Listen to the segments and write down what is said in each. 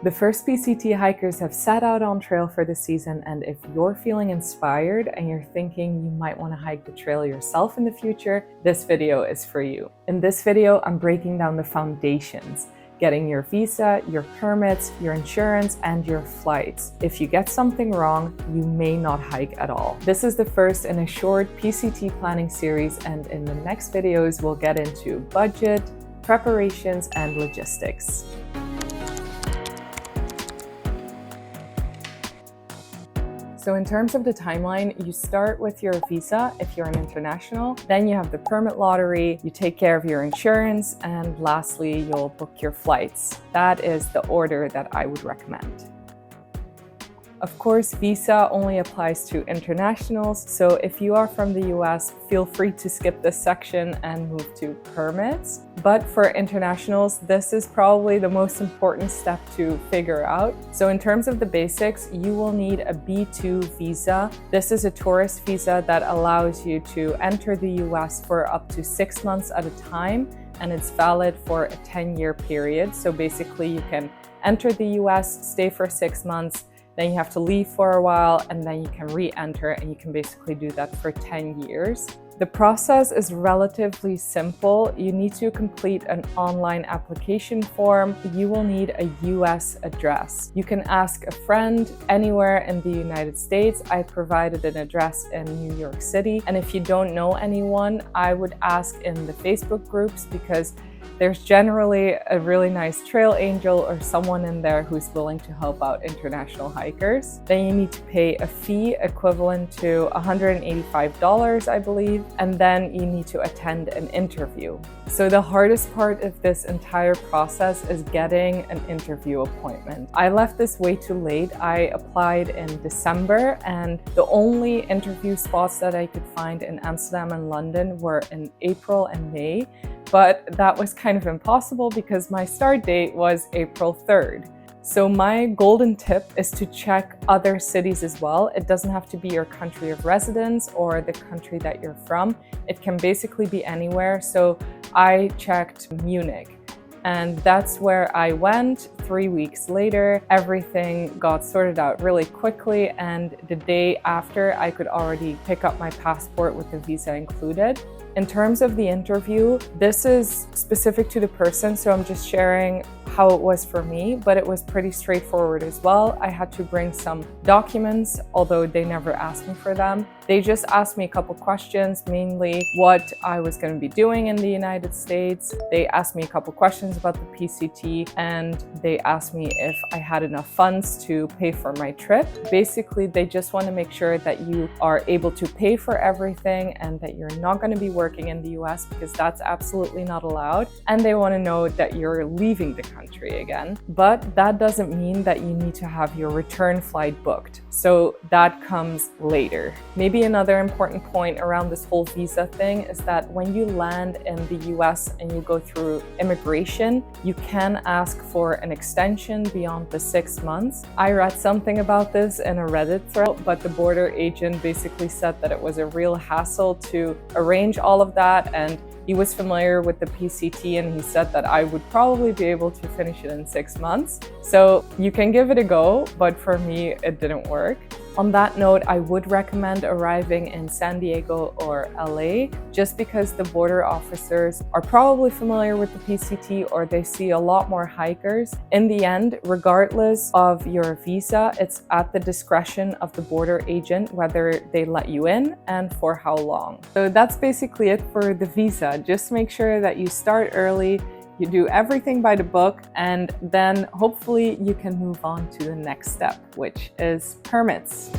The first PCT hikers have set out on trail for the season, and if you're feeling inspired and you're thinking you might want to hike the trail yourself in the future, this video is for you. In this video, I'm breaking down the foundations, getting your visa, your permits, your insurance, and your flights. If you get something wrong, you may not hike at all. This is the first in a short PCT planning series, and in the next videos, we'll get into budget, preparations, and logistics. So in terms of the timeline, you start with your visa if you're an international, then you have the permit lottery, you take care of your insurance, and lastly, you'll book your flights. That is the order that I would recommend. Of course, visa only applies to internationals, so if you are from the US, feel free to skip this section and move to permits. But for internationals, this is probably the most important step to figure out. So in terms of the basics, you will need a B2 visa. This is a tourist visa that allows you to enter the US for up to 6 months at a time, and it's valid for a 10-year period. So basically, you can enter the US, stay for 6 months, then you have to leave for a while, and then you can re-enter, and you can basically do that for 10 years. The process is relatively simple. You need to complete an online application form. You will need a US address. You can ask a friend anywhere in the United States. I provided an address in New York City. And if you don't know anyone, I would ask in the Facebook groups, because there's generally a really nice trail angel or someone in there who's willing to help out international hikers. Then you need to pay a fee equivalent to $185, I believe, and then you need to attend an interview. So the hardest part of this entire process is getting an interview appointment. I left this way too late. I applied in December, and the only interview spots that I could find in Amsterdam and London were in April and May. But that was kind of impossible because my start date was April 3rd. So my golden tip is to check other cities as well. It doesn't have to be your country of residence or the country that you're from. It can basically be anywhere. So I checked Munich, and that's where I went. 3 weeks later, everything got sorted out really quickly, and the day after, I could already pick up my passport with the visa included. In terms of the interview, this is specific to the person, so I'm just sharing how it was for me, but it was pretty straightforward as well. I had to bring some documents, although they never asked me for them. They just asked me a couple questions, mainly what I was going to be doing in the United States. They asked me a couple questions about the PCT, and they asked me if I had enough funds to pay for my trip. Basically, they just want to make sure that you are able to pay for everything and that you're not going to be working in the US, because that's absolutely not allowed. And they want to know that you're leaving the country again. But that doesn't mean that you need to have your return flight booked. So that comes later. Maybe another important point around this whole visa thing is that when you land in the US and you go through immigration, you can ask for an extension beyond the 6 months. I read something about this in a Reddit thread, but the border agent basically said that it was a real hassle to arrange all of that, and he was familiar with the PCT, and he said that I would probably be able to finish it in 6 months. So you can give it a go, but for me, it didn't work. On that note, I would recommend arriving in San Diego or LA, just because the border officers are probably familiar with the PCT, or they see a lot more hikers. In the end, regardless of your visa, it's at the discretion of the border agent whether they let you in and for how long. So that's basically it for the visa. Just make sure that you start early, you do everything by the book, and then hopefully you can move on to the next step, which is permits.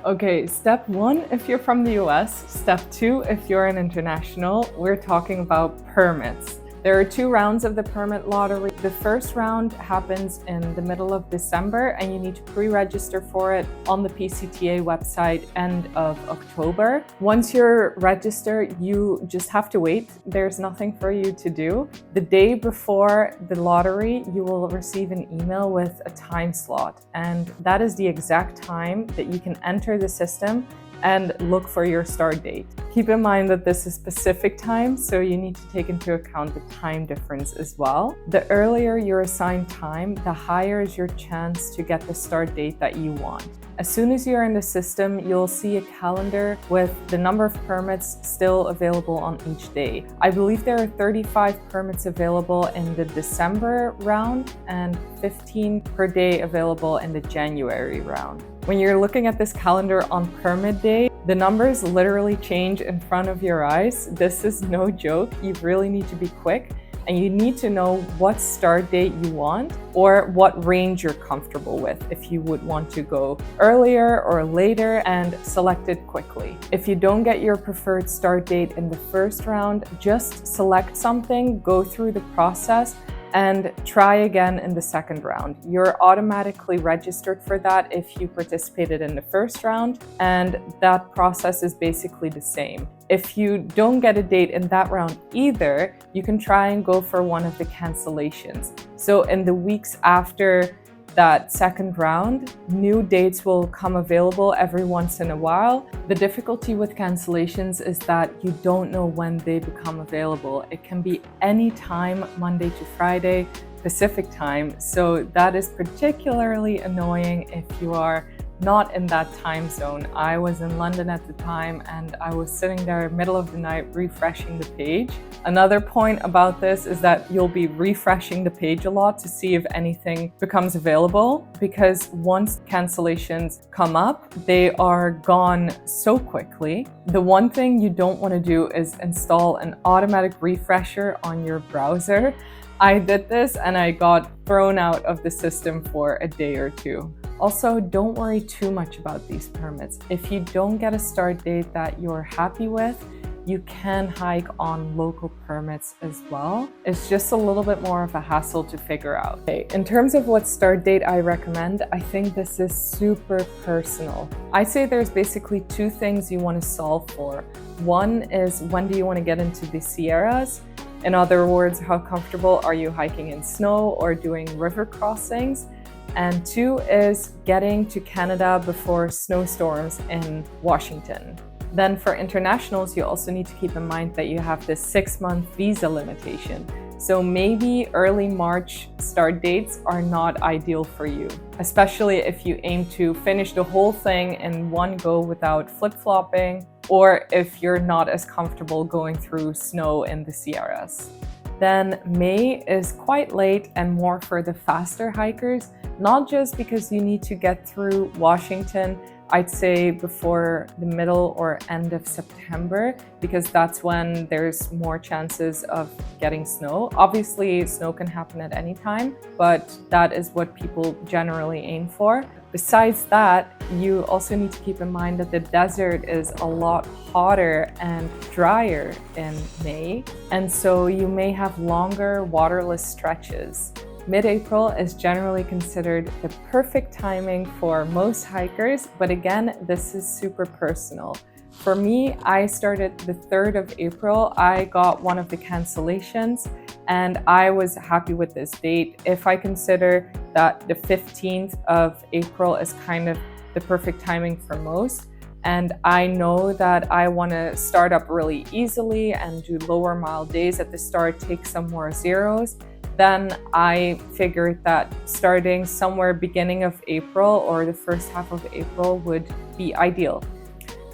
Okay, step 1 if you're from the US, step 2 if you're an international. We're talking about permits. There are 2 rounds of the permit lottery. The first round happens in the middle of December, and you need to pre-register for it on the PCTA website end of October. Once you're registered, you just have to wait. There's nothing for you to do. The day before the lottery, you will receive an email with a time slot, and that is the exact time that you can enter the system and look for your start date. Keep in mind that this is Pacific time, so you need to take into account the time difference as well. The earlier your assigned time, the higher is your chance to get the start date that you want. As soon as you're in the system, you'll see a calendar with the number of permits still available on each day. I believe there are 35 permits available in the December round and 15 per day available in the January round. When you're looking at this calendar on permit day, the numbers literally change in front of your eyes. This is no joke. You really need to be quick. And you need to know what start date you want or what range you're comfortable with, if you would want to go earlier or later, and select it quickly. If you don't get your preferred start date in the first round, just select something, go through the process, and try again in the second round. You're automatically registered for that if you participated in the first round, and that process is basically the same. If you don't get a date in that round either, you can try and go for one of the cancellations. So in the weeks after that second round, new dates will come available every once in a while. The difficulty with cancellations is that you don't know when they become available. It can be any time, Monday to Friday, Pacific time. So that is particularly annoying if you are not in that time zone. I was in London at the time and I was sitting there middle of the night refreshing the page. Another point about this is that you'll be refreshing the page a lot to see if anything becomes available, because once cancellations come up, they are gone so quickly. The one thing you don't want to do is install an automatic refresher on your browser. I did this and I got thrown out of the system for a day or two. Also, don't worry too much about these permits. If you don't get a start date that you're happy with, you can hike on local permits as well. It's just a little bit more of a hassle to figure out. Okay, in terms of what start date I recommend, I think this is super personal. I say there's basically two things you want to solve for. One is, when do you want to get into the Sierras? In other words, how comfortable are you hiking in snow or doing river crossings? And two is getting to Canada before snowstorms in Washington. Then for internationals, you also need to keep in mind that you have this 6-month visa limitation. So maybe early March start dates are not ideal for you, especially if you aim to finish the whole thing in one go without flip-flopping, or if you're not as comfortable going through snow in the Sierras. Then May is quite late and more for the faster hikers, not just because you need to get through Washington, I'd say before the middle or end of September, because that's when there's more chances of getting snow. Obviously, snow can happen at any time, but that is what people generally aim for. Besides that, you also need to keep in mind that the desert is a lot hotter and drier in May, and so you may have longer waterless stretches. Mid-April is generally considered the perfect timing for most hikers, but again, this is super personal. For me, I started the 3rd of April. I got one of the cancellations and I was happy with this date. If I consider that the 15th of April is kind of the perfect timing for most, and I know that I want to start up really easily and do lower mile days at the start, take some more zeros, then I figured that starting somewhere beginning of April or the first half of April would be ideal.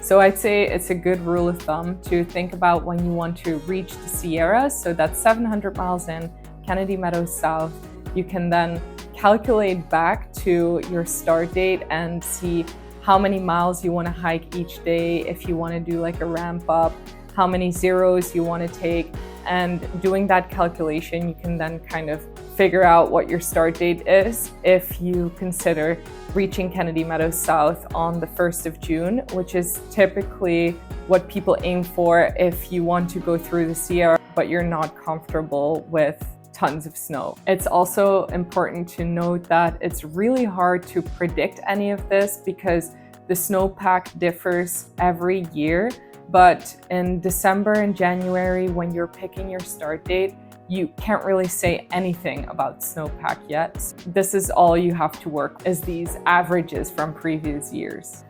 So I'd say it's a good rule of thumb to think about when you want to reach the Sierras. So that's 700 miles in, Kennedy Meadows South. You can then calculate back to your start date and see how many miles you want to hike each day, if you want to do like a ramp up, how many zeros you want to take. And doing that calculation, you can then kind of figure out what your start date is if you consider reaching Kennedy Meadows South on the 1st of June, which is typically what people aim for if you want to go through the Sierra, but you're not comfortable with tons of snow. It's also important to note that it's really hard to predict any of this because the snowpack differs every year. But in December and January, when you're picking your start date, you can't really say anything about snowpack yet. This is all you have to work is these averages from previous years.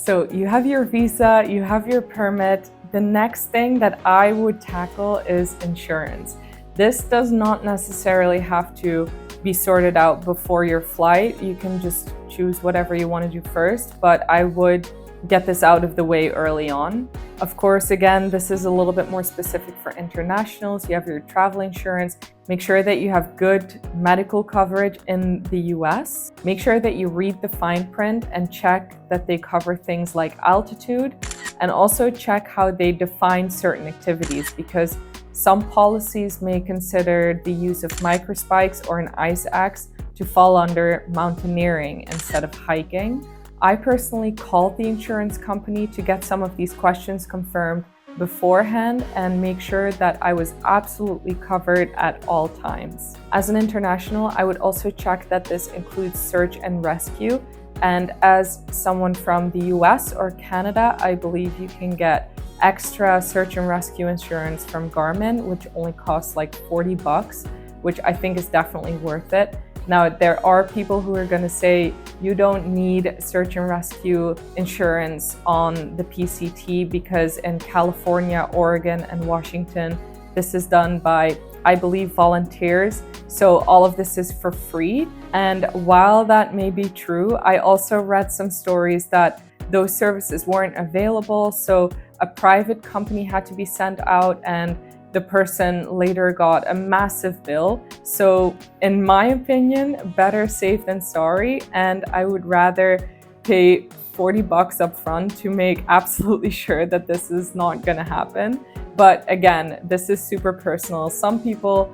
So you have your visa, you have your permit. The next thing that I would tackle is insurance. This does not necessarily have to be sorted out before your flight. You can just choose whatever you want to do first, but I would get this out of the way early on. Of course, again, this is a little bit more specific for internationals. You have your travel insurance. Make sure that you have good medical coverage in the US. Make sure that you read the fine print and check that they cover things like altitude, and also check how they define certain activities, because some policies may consider the use of microspikes or an ice axe to fall under mountaineering instead of hiking. I personally called the insurance company to get some of these questions confirmed beforehand and make sure that I was absolutely covered at all times. As an international, I would also check that this includes search and rescue. And as someone from the US or Canada, I believe you can get extra search and rescue insurance from Garmin, which only costs like $40, which I think is definitely worth it. Now, there are people who are going to say you don't need search and rescue insurance on the PCT because in California, Oregon, and Washington, this is done by, I believe, volunteers. So all of this is for free. And while that may be true, I also read some stories that those services weren't available. So a private company had to be sent out and the person later got a massive bill. So in my opinion, better safe than sorry. And I would rather pay $40 up front to make absolutely sure that this is not gonna happen. But again, this is super personal. Some people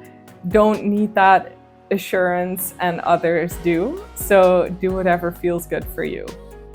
don't need that assurance and others do. So do whatever feels good for you.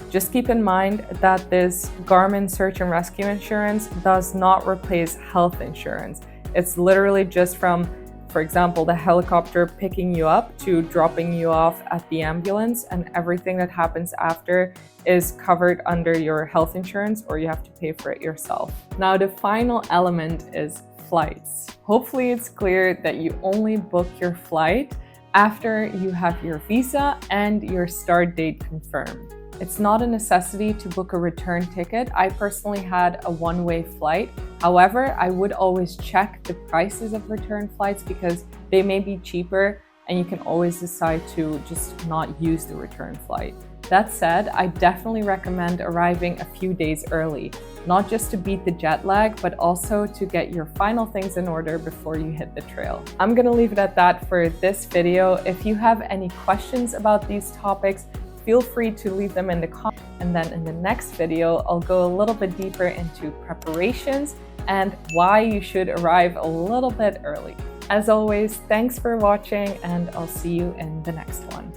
Just keep in mind that this Garmin search and rescue insurance does not replace health insurance. It's literally just from, for example, the helicopter picking you up to dropping you off at the ambulance, and everything that happens after is covered under your health insurance, or you have to pay for it yourself. Now, the final element is flights. Hopefully it's clear that you only book your flight after you have your visa and your start date confirmed. It's not a necessity to book a return ticket. I personally had a one-way flight. However, I would always check the prices of return flights because they may be cheaper and you can always decide to just not use the return flight. That said, I definitely recommend arriving a few days early, not just to beat the jet lag, but also to get your final things in order before you hit the trail. I'm gonna leave it at that for this video. If you have any questions about these topics, feel free to leave them in the comments, and then in the next video, I'll go a little bit deeper into preparations and why you should arrive a little bit early. As always, thanks for watching, and I'll see you in the next one.